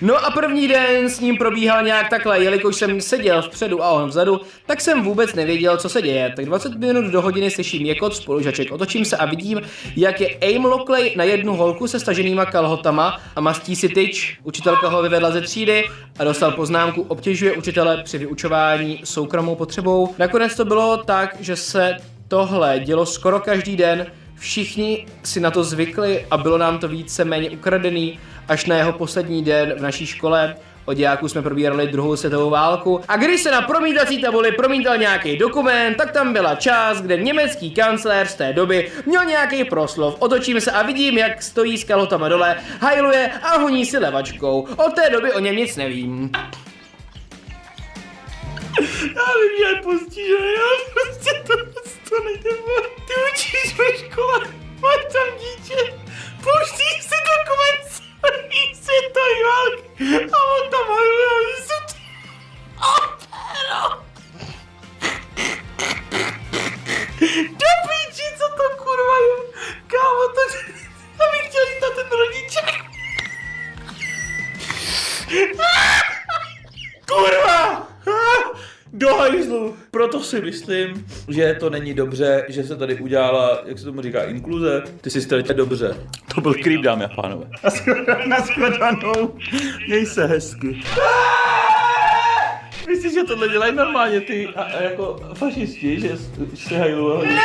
No a první den s ním probíhal nějak takhle, jelikož jsem seděl vpředu a on vzadu, tak jsem vůbec nevěděl, co se děje. Tak 20 minut do hodiny slyším jekot spolužaček, otočím se a vidím, jak je Aim Lockley na jednu holku se staženýma kalhotama a mastí si tyč. Učitelka ho vyvedla ze třídy a dostal poznámku, obtěžuje učitele při vyučování soukromou potřebou. Nakonec to bylo tak, že se tohle dělo skoro každý den, všichni si na to zvykli a bylo nám to víceméně ukradený až na jeho poslední den v naší škole. Od dějáků jsme probírali druhou světovou válku a když se na promítací tabuli promítal nějaký dokument, tak tam byla část, kde německý kancléř z té doby měl nějaký proslov. Otočím se a vidím, jak stojí s kalhotama dole, hajluje a honí si levačkou. Od té doby o něm nic nevím. Já bych měl postižený, já prostě to nejde. Ty učíš ve škole, máš tam dítě, pouštíš si dokument celý světový války a on tam hajluje a my se to... Do píči, co to kurva je? Kámo, to... Já bych chtěl jít na ten rodiček. Kurva! Do hajzlu. Proto si myslím, že to není dobře, že se tady udělala, jak se tomu říká, inkluze. Ty jsi ztratil dobře. To byl creep, dámy a pánové. Nashledanou. Měj se hezky. Myslíš, že tohle dělají normálně ty jako fašisti, že se hajlují?